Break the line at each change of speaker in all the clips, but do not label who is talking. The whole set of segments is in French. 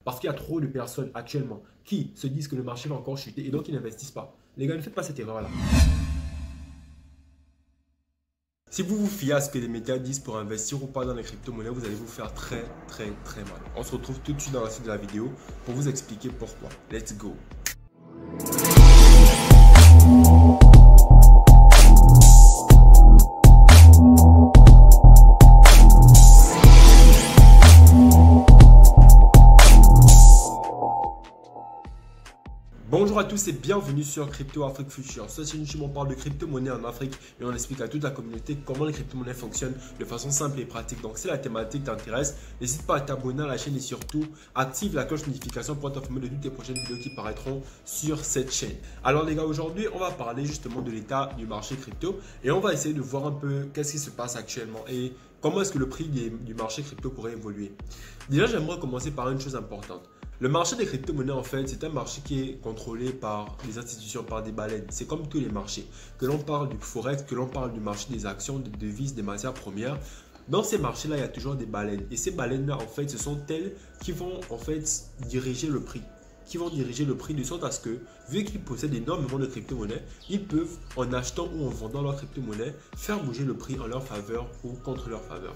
Parce qu'il y a trop de personnes actuellement qui se disent que le marché va encore chuter et donc ils n'investissent pas. Les gars, ne faites pas cette erreur-là. Si vous vous fiez à ce que les médias disent pour investir ou pas dans les crypto-monnaies, vous allez vous faire très mal. On se retrouve tout de suite dans la suite de la vidéo pour vous expliquer pourquoi. Let's go! Bonjour à tous et bienvenue sur Crypto Afrique Future. Sur cette chaîne, on parle de crypto-monnaie en Afrique et on explique à toute la communauté comment les crypto-monnaies fonctionnent de façon simple et pratique. Donc, si la thématique t'intéresse, n'hésite pas à t'abonner à la chaîne et surtout active la cloche de notification pour être informé de toutes les prochaines vidéos qui paraîtront sur cette chaîne. Alors les gars, aujourd'hui, on va parler justement de l'état du marché crypto et on va essayer de voir un peu qu'est-ce qui se passe actuellement et comment est-ce que le prix du marché crypto pourrait évoluer. Déjà, j'aimerais commencer par une chose importante. Le marché des crypto-monnaies, en fait, c'est un marché qui est contrôlé par les institutions, par des baleines. C'est comme tous les marchés. Que l'on parle du forex, que l'on parle du marché des actions, des devises, des matières premières. Dans ces marchés-là, il y a toujours des baleines. Et ces baleines-là, en fait, ce sont elles qui vont, en fait, diriger le prix. Qui vont diriger le prix de sorte à ce que, vu qu'ils possèdent énormément de crypto-monnaies, ils peuvent, en achetant ou en vendant leurs crypto-monnaies, faire bouger le prix en leur faveur ou contre leur faveur.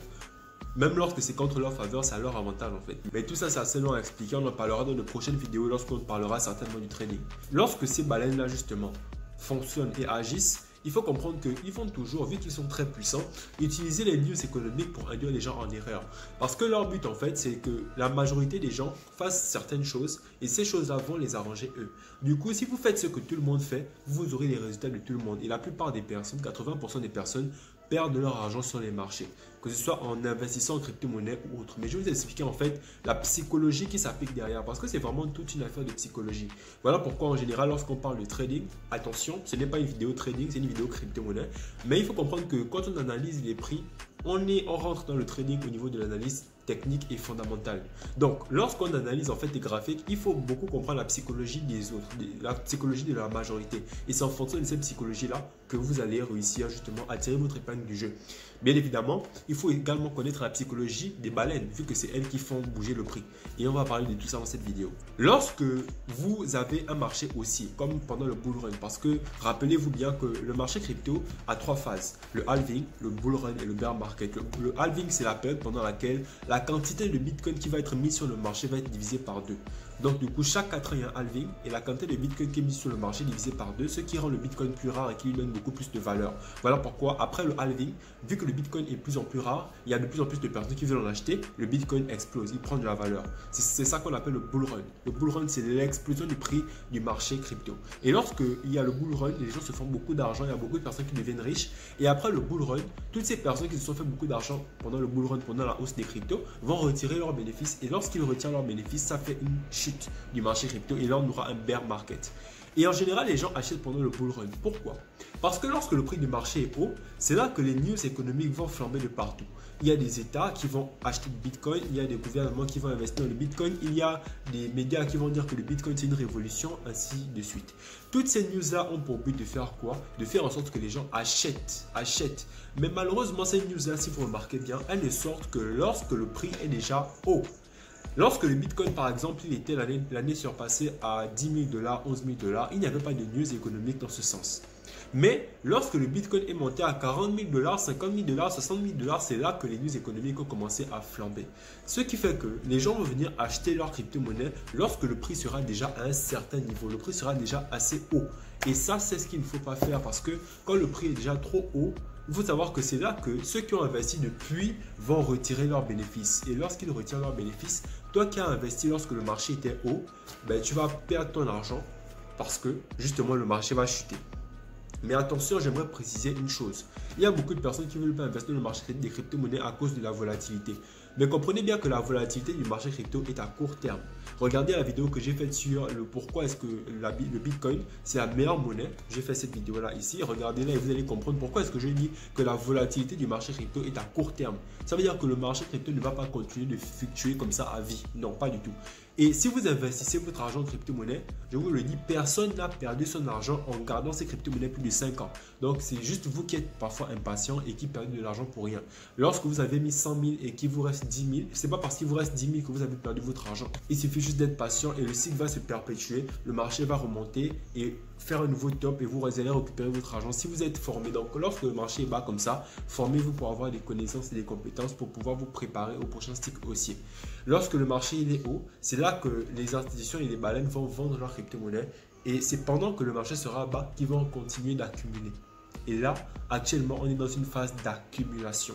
Même lorsque c'est contre leur faveur, c'est à leur avantage en fait. Mais tout ça, c'est assez long à expliquer. On en parlera dans de prochaines vidéos lorsqu'on parlera certainement du trading. Lorsque ces baleines-là, justement, fonctionnent et agissent, il faut comprendre qu'ils vont toujours, vu qu'ils sont très puissants, utiliser les news économiques pour induire les gens en erreur. Parce que leur but, en fait, c'est que la majorité des gens fassent certaines choses et ces choses-là vont les arranger eux. Du coup, si vous faites ce que tout le monde fait, vous aurez les résultats de tout le monde. Et la plupart des personnes, 80% des personnes, perdent leur argent sur les marchés, que ce soit en investissant en crypto-monnaie ou autre. Mais je vais vous expliquer en fait la psychologie qui s'applique derrière parce que c'est vraiment toute une affaire de psychologie. Voilà pourquoi en général lorsqu'on parle de trading, attention, ce n'est pas une vidéo trading, c'est une vidéo crypto-monnaie. Mais il faut comprendre que quand on analyse les prix, on rentre dans le trading au niveau de l'analyse technique et fondamentale. Donc, lorsqu'on analyse en fait des graphiques, il faut beaucoup comprendre la psychologie des autres, la psychologie de la majorité. Et c'est en fonction de cette psychologie-là que vous allez réussir justement à tirer votre épingle du jeu. Bien évidemment, il faut également connaître la psychologie des baleines, vu que c'est elles qui font bouger le prix. Et on va parler de tout ça dans cette vidéo. Lorsque vous avez un marché haussier, comme pendant le bull run, parce que rappelez-vous bien que le marché crypto a trois phases. Le halving, le bull run et le bear market. Le halving, c'est la période pendant laquelle la quantité de Bitcoin qui va être mise sur le marché va être divisée par 2. Donc du coup, chaque 4 ans, il y a un halving et la quantité de Bitcoin qui est mise sur le marché est divisée par 2, ce qui rend le Bitcoin plus rare et qui lui donne beaucoup plus de valeur. Voilà pourquoi après le halving, vu que le Bitcoin est de plus en plus rare, il y a de plus en plus de personnes qui veulent en acheter, le Bitcoin explose, il prend de la valeur. C'est ça qu'on appelle le bull run. Le bull run, c'est l'explosion du prix du marché crypto. Et lorsqu'il y a le bull run, les gens se font beaucoup d'argent, il y a beaucoup de personnes qui deviennent riches. Et après le bull run, toutes ces personnes qui se sont fait beaucoup d'argent pendant le bull run, pendant la hausse des cryptos, vont retirer leurs bénéfices. Et lorsqu'ils retirent leurs bénéfices, ça fait une chute du marché crypto et là on aura un bear market. Et en général, les gens achètent pendant le bull run. Pourquoi? Parce que lorsque le prix du marché est haut, c'est là que les news économiques vont flamber de partout. Il y a des États qui vont acheter du Bitcoin, il y a des gouvernements qui vont investir dans le Bitcoin, il y a des médias qui vont dire que le Bitcoin c'est une révolution, ainsi de suite. Toutes ces news-là ont pour but de faire quoi? De faire en sorte que les gens achètent. Mais malheureusement, ces news-là, si vous remarquez bien, elles ne sortent que lorsque le prix est déjà haut. Lorsque le Bitcoin, par exemple, il était l'année surpassée à 10 000 $, 11 000 $, il n'y avait pas de news économique dans ce sens. Mais lorsque le Bitcoin est monté à 40 000 $, 50 000 $, 60 000 $, c'est là que les news économiques ont commencé à flamber. Ce qui fait que les gens vont venir acheter leur crypto-monnaie lorsque le prix sera déjà à un certain niveau. Le prix sera déjà assez haut. Et ça, c'est ce qu'il ne faut pas faire parce que quand le prix est déjà trop haut, il faut savoir que c'est là que ceux qui ont investi depuis vont retirer leurs bénéfices. Et lorsqu'ils retirent leurs bénéfices, toi qui as investi lorsque le marché était haut, ben, tu vas perdre ton argent parce que justement le marché va chuter. Mais attention, j'aimerais préciser une chose. Il y a beaucoup de personnes qui ne veulent pas investir dans le marché des crypto-monnaies à cause de la volatilité. Mais comprenez bien que la volatilité du marché crypto est à court terme. Regardez la vidéo que j'ai faite sur le pourquoi est-ce que le Bitcoin c'est la meilleure monnaie. J'ai fait cette vidéo là ici. Regardez-la et vous allez comprendre pourquoi est-ce que je dis que la volatilité du marché crypto est à court terme. Ça veut dire que le marché crypto ne va pas continuer de fluctuer comme ça à vie. Non, pas du tout. Et si vous investissez votre argent en crypto-monnaie, je vous le dis, personne n'a perdu son argent en gardant ces crypto-monnaies plus de 5 ans. Donc, c'est juste vous qui êtes parfois impatient et qui perdez de l'argent pour rien. Lorsque vous avez mis 100 000 et qu'il vous reste 10 000, ce n'est pas parce qu'il vous reste 10 000 que vous avez perdu votre argent. Il suffit juste d'être patient et le cycle va se perpétuer, le marché va remonter et faire un nouveau top et vous allez récupérer votre argent si vous êtes formé. Donc, lorsque le marché est bas comme ça, formez-vous pour avoir des connaissances et des compétences pour pouvoir vous préparer au prochain cycle haussier. Lorsque le marché il est haut, c'est là que les institutions et les baleines vont vendre leurs crypto-monnaies et c'est pendant que le marché sera bas qu'ils vont continuer d'accumuler. Et là, actuellement, on est dans une phase d'accumulation.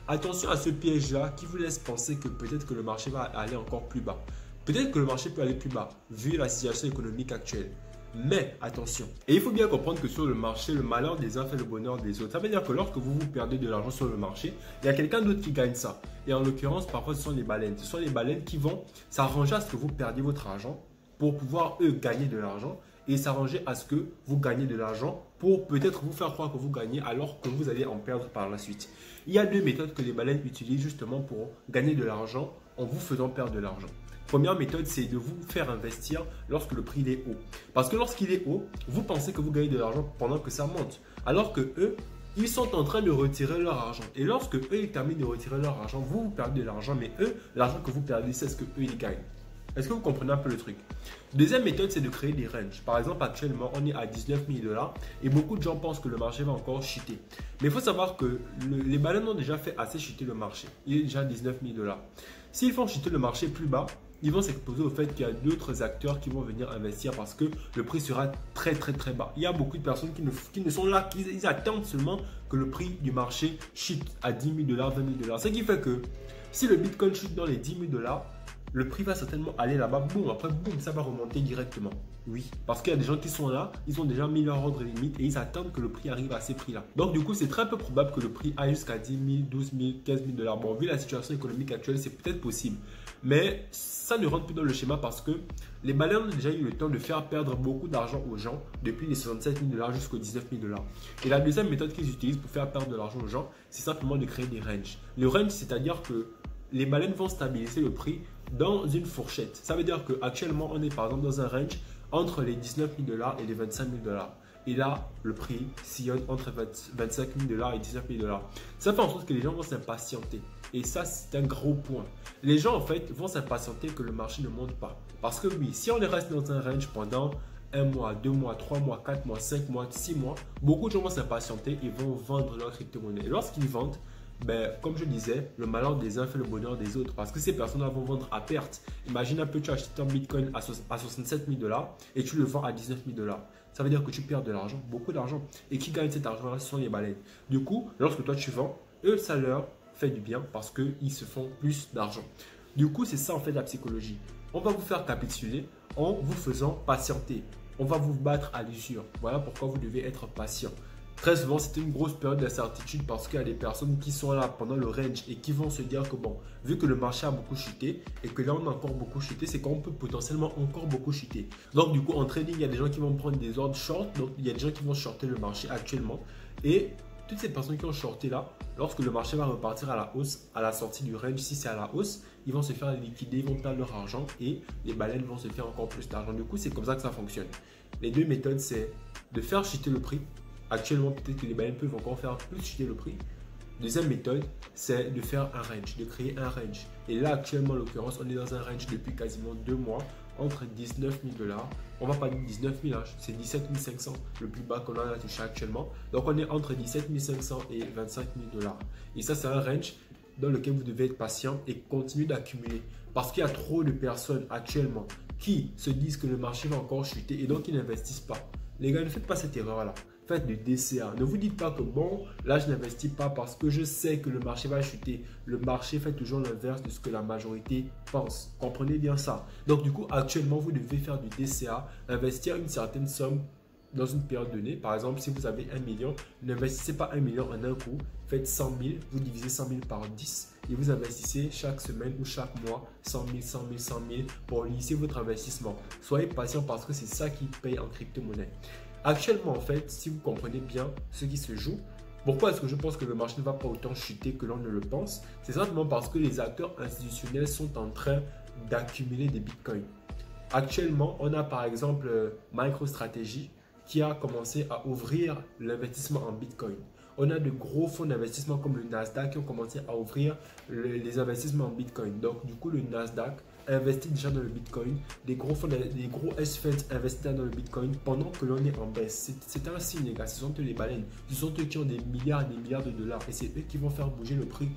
Attention à ce piège-là qui vous laisse penser que peut-être que le marché va aller encore plus bas. Peut-être que le marché peut aller plus bas, vu la situation économique actuelle. Mais attention. Et il faut bien comprendre que sur le marché, le malheur des uns fait le bonheur des autres. Ça veut dire que lorsque vous perdez de l'argent sur le marché, il y a quelqu'un d'autre qui gagne ça. Et en l'occurrence, parfois, ce sont les baleines. Ce sont les baleines qui vont s'arranger à ce que vous perdiez votre argent pour pouvoir, eux, gagner de l'argent. Et s'arranger à ce que vous gagnez de l'argent pour peut-être vous faire croire que vous gagnez alors que vous allez en perdre par la suite. Il y a deux méthodes que les baleines utilisent justement pour gagner de l'argent en vous faisant perdre de l'argent. Première méthode, c'est de vous faire investir lorsque le prix est haut. Parce que lorsqu'il est haut, vous pensez que vous gagnez de l'argent pendant que ça monte. Alors que eux, ils sont en train de retirer leur argent. Et lorsque eux, ils terminent de retirer leur argent, vous perdez de l'argent. Mais eux, l'argent que vous perdez, c'est ce que eux, ils gagnent. Est-ce que vous comprenez un peu le truc? Deuxième méthode, c'est de créer des ranges. Par exemple, actuellement, on est à 19 000 $ et beaucoup de gens pensent que le marché va encore chuter. Mais il faut savoir que les baleines ont déjà fait assez chuter le marché. Il est déjà à 19 000 $. S'ils font chuter le marché plus bas, ils vont s'exposer au fait qu'il y a d'autres acteurs qui vont venir investir parce que le prix sera très bas. Il y a beaucoup de personnes qui ne sont là, ils attendent seulement que le prix du marché chute à 10 000 $, 20 000 $. Ce qui fait que si le Bitcoin chute dans les 10 000 $, le prix va certainement aller là-bas, boum, après boum, ça va remonter directement. Oui, parce qu'il y a des gens qui sont là, ils ont déjà mis leur ordre limite et ils attendent que le prix arrive à ces prix-là. Donc du coup, c'est très peu probable que le prix aille jusqu'à 10 000, 12 000, 15 000 $. Bon, vu la situation économique actuelle, c'est peut-être possible. Mais ça ne rentre plus dans le schéma parce que les baleines ont déjà eu le temps de faire perdre beaucoup d'argent aux gens depuis les 67 000 $ jusqu'aux 19 000 $. Et la deuxième méthode qu'ils utilisent pour faire perdre de l'argent aux gens, c'est simplement de créer des ranges. Le range, c'est-à-dire que les baleines vont stabiliser le prix dans une fourchette. Ça veut dire qu'actuellement, on est par exemple dans un range entre les 19 000 $ et les 25 000 $. Et là, le prix sillonne entre 25 000 $ et 19 000 $. Ça fait en sorte que les gens vont s'impatienter. Et ça, c'est un gros point. Les gens, en fait, vont s'impatienter que le marché ne monte pas. Parce que oui, si on reste dans un range pendant 1 mois, 2 mois, 3 mois, 4 mois, 5 mois, 6 mois, beaucoup de gens vont s'impatienter et vont vendre leur crypto-monnaie. Et lorsqu'ils vendent, comme je disais, le malheur des uns fait le bonheur des autres parce que ces personnes-là vont vendre à perte. Imagine un peu, tu achètes ton Bitcoin à 67 000 $ et tu le vends à 19 000 $. Ça veut dire que tu perds de l'argent, beaucoup d'argent. Et qui gagne cet argent-là, ce sont les baleines. Du coup, lorsque toi tu vends, eux, ça leur fait du bien parce qu'ils se font plus d'argent. Du coup, c'est ça en fait la psychologie. On va vous faire capituler en vous faisant patienter. On va vous battre à l'usure. Voilà pourquoi vous devez être patient. Très souvent, c'est une grosse période d'incertitude parce qu'il y a des personnes qui sont là pendant le range et qui vont se dire que bon, vu que le marché a beaucoup chuté et que là on a encore beaucoup chuté, c'est qu'on peut potentiellement encore beaucoup chuter. Donc du coup, en trading, il y a des gens qui vont prendre des ordres short, donc il y a des gens qui vont shorter le marché actuellement. Et toutes ces personnes qui ont shorté là, lorsque le marché va repartir à la hausse, à la sortie du range, si c'est à la hausse, ils vont se faire liquider, ils vont perdre leur argent et les baleines vont se faire encore plus d'argent. Du coup, c'est comme ça que ça fonctionne. Les deux méthodes, c'est de faire chuter le prix. Actuellement, peut-être que les baleines peuvent encore faire plus chuter le prix. Deuxième méthode, c'est de faire un range, de créer un range. Et là, actuellement, en l'occurrence, on est dans un range depuis quasiment 2 mois, entre 19 000 $. On va pas dire 19 000, c'est 17 500, le plus bas qu'on a touché actuellement. Donc, on est entre 17 500 et 25 000 $. Et ça, c'est un range dans lequel vous devez être patient et continuer d'accumuler. Parce qu'il y a trop de personnes actuellement qui se disent que le marché va encore chuter et donc ils n'investissent pas. Les gars, ne faites pas cette erreur-là. Faites du DCA. Ne vous dites pas que bon, là je n'investis pas parce que je sais que le marché va chuter. Le marché fait toujours l'inverse de ce que la majorité pense. Comprenez bien ça. Donc du coup, actuellement, vous devez faire du DCA, investir une certaine somme dans une période donnée. Par exemple, si vous avez 1 million, n'investissez pas 1 million en un coup. Faites 100 000, vous divisez 100 000 par 10 et vous investissez chaque semaine ou chaque mois 100 000, 100 000, 100 000 pour lisser votre investissement. Soyez patient parce que c'est ça qui paye en crypto-monnaie. Actuellement, en fait, si vous comprenez bien ce qui se joue, pourquoi est-ce que je pense que le marché ne va pas autant chuter que l'on ne le pense? C'est simplement parce que les acteurs institutionnels sont en train d'accumuler des bitcoins. Actuellement, on a par exemple MicroStrategy qui a commencé à ouvrir l'investissement en bitcoin. on a de gros fonds d'investissement comme le Nasdaq qui ont commencé à ouvrir les investissements en Bitcoin. Donc, du coup, le Nasdaq investit déjà dans le Bitcoin. Des gros fonds, des gros hedge funds investissent dans le Bitcoin pendant que l'on est en baisse. C'est un signe, les gars. Ce sont eux les baleines. Ce sont eux qui ont des milliards et des milliards de dollars. Et c'est eux qui vont faire bouger le prix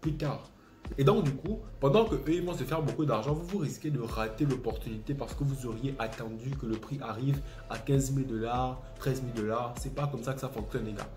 plus tard. Et donc, du coup, pendant que eux ils vont se faire beaucoup d'argent, vous risquez de rater l'opportunité parce que vous auriez attendu que le prix arrive à 15 000 dollars, 13 000 dollars. C'est pas comme ça que ça fonctionne, les gars.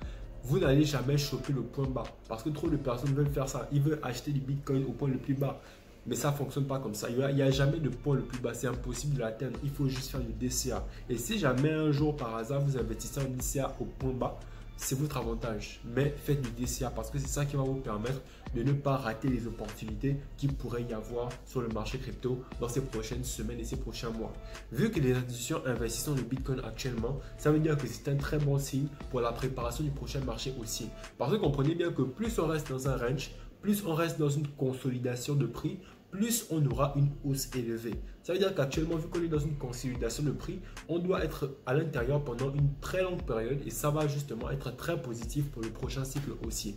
Vous n'allez jamais choper le point bas parce que trop de personnes veulent faire ça. Ils veulent acheter du Bitcoin au point le plus bas. Mais ça ne fonctionne pas comme ça. Il n'y a jamais de point le plus bas. C'est impossible de l'atteindre. Il faut juste faire du DCA. Et si jamais un jour, par hasard, vous investissez en DCA au point bas, c'est votre avantage. Mais faites du DCA parce que c'est ça qui va vous permettre de ne pas rater les opportunités qu'il pourrait y avoir sur le marché crypto dans ces prochaines semaines et ces prochains mois. Vu que les institutions investissent dans le Bitcoin actuellement, ça veut dire que c'est un très bon signe pour la préparation du prochain marché aussi. Parce que comprenez bien que plus on reste dans un range, plus on reste dans une consolidation de prix, plus on aura une hausse élevée. Ça veut dire qu'actuellement, vu qu'on est dans une consolidation de prix, on doit être à l'intérieur pendant une très longue période et ça va justement être très positif pour le prochain cycle haussier.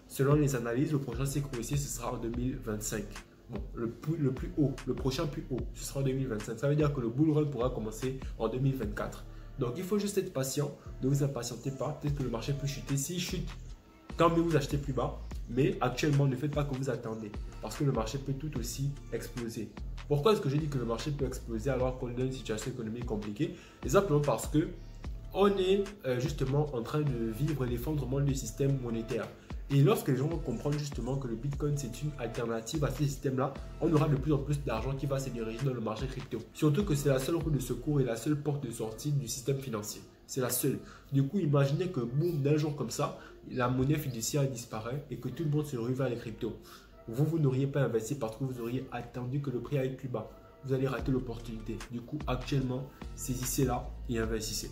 Selon les analyses, le prochain cycle haussier, ce sera en 2025. Bon, le plus haut, le prochain plus haut, ce sera en 2025. Ça veut dire que le bull run pourra commencer en 2024. Donc, il faut juste être patient. Ne vous impatientez pas. Peut-être que le marché peut chuter. S'il chute, tant mieux, vous achetez plus bas. Mais actuellement, ne faites pas que vous attendez parce que le marché peut tout aussi exploser. Pourquoi est-ce que je dis que le marché peut exploser alors qu'on est dans une situation économique compliquée? Et simplement parce que on est justement en train de vivre l'effondrement du système monétaire. Et lorsque les gens vont comprendre justement que le Bitcoin c'est une alternative à ce système-là, on aura de plus en plus d'argent qui va se diriger dans le marché crypto. Surtout que c'est la seule roue de secours et la seule porte de sortie du système financier. C'est la seule. Du coup, imaginez que boum, d'un jour comme ça, la monnaie fiduciaire disparaît et que tout le monde se rue vers les cryptos. Vous n'auriez pas investi parce que vous auriez attendu que le prix aille plus bas. Vous allez rater l'opportunité. Du coup, actuellement, saisissez-la et investissez.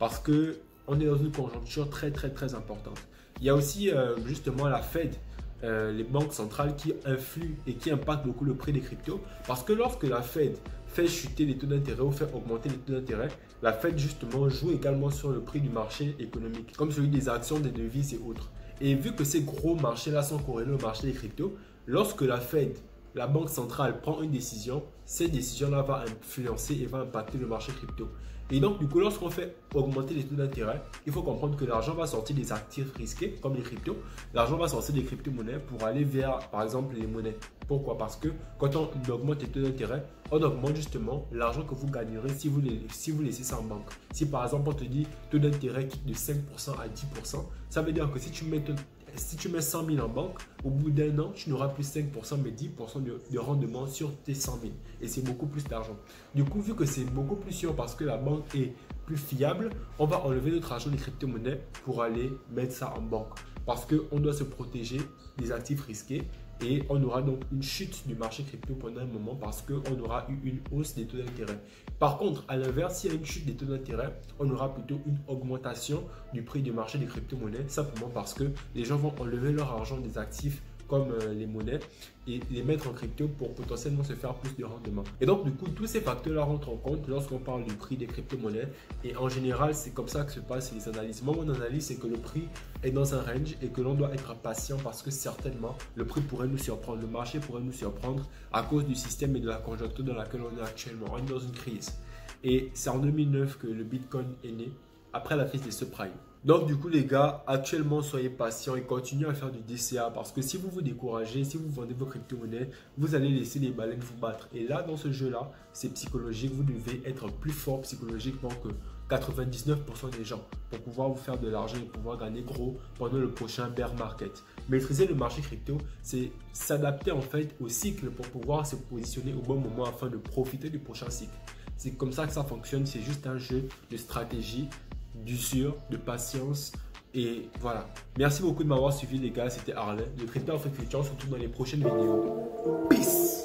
Parce que on est dans une conjoncture très importante. Il y a aussi justement la Fed, les banques centrales qui influent et qui impactent beaucoup le prix des cryptos. Parce que lorsque la Fed fait chuter les taux d'intérêt ou fait augmenter les taux d'intérêt, la Fed justement joue également sur le prix du marché économique, comme celui des actions, des devises et autres. Et vu que ces gros marchés-là sont corrélés au marché des cryptos, lorsque la Fed, la banque centrale, prend une décision, cette décision-là va influencer et va impacter le marché crypto. Et donc, du coup, lorsqu'on fait augmenter les taux d'intérêt, il faut comprendre que l'argent va sortir des actifs risqués, comme les cryptos. L'argent va sortir des crypto-monnaies pour aller vers, par exemple, les monnaies. Pourquoi? Parce que quand on augmente les taux d'intérêt, on augmente justement l'argent que vous gagnerez si vous laissez ça en banque. Si par exemple, on te dit taux d'intérêt quitte de 5% à 10%, ça veut dire que si tu mets 100 000 en banque, au bout d'un an, tu n'auras plus 5% mais 10% de rendement sur tes 100 000. Et c'est beaucoup plus d'argent. Du coup, vu que c'est beaucoup plus sûr parce que la banque est plus fiable, on va enlever notre argent des crypto-monnaies pour aller mettre ça en banque. Parce qu'on doit se protéger des actifs risqués. Et on aura donc une chute du marché crypto pendant un moment parce qu'on aura eu une hausse des taux d'intérêt. Par contre, à l'inverse, s'il y a une chute des taux d'intérêt, on aura plutôt une augmentation du prix du marché des crypto-monnaies, simplement parce que les gens vont enlever leur argent des actifs comme les monnaies et les mettre en crypto pour potentiellement se faire plus de rendement. Et donc, du coup, tous ces facteurs-là rentrent en compte lorsqu'on parle du prix des crypto-monnaies. Et en général, c'est comme ça que se passent les analyses. Moi, mon analyse, c'est que le prix est dans un range et que l'on doit être patient parce que certainement, le prix pourrait nous surprendre. Le marché pourrait nous surprendre à cause du système et de la conjoncture dans laquelle on est actuellement. On est dans une crise. Et c'est en 2009 que le Bitcoin est né, après la crise des subprimes. Donc du coup les gars, actuellement soyez patients et continuez à faire du DCA parce que si vous vous découragez, si vous vendez vos crypto-monnaies, vous allez laisser les baleines vous battre. Et là dans ce jeu-là, c'est psychologique, vous devez être plus fort psychologiquement que 99% des gens pour pouvoir vous faire de l'argent et pouvoir gagner gros pendant le prochain bear market. Maîtriser le marché crypto, c'est s'adapter en fait au cycle pour pouvoir se positionner au bon moment afin de profiter du prochain cycle. C'est comme ça que ça fonctionne, c'est juste un jeu de stratégie, d'usure, de patience et voilà. Merci beaucoup de m'avoir suivi les gars, c'était Harley, le Crypto Afrique Future, surtout dans les prochaines vidéos. Peace!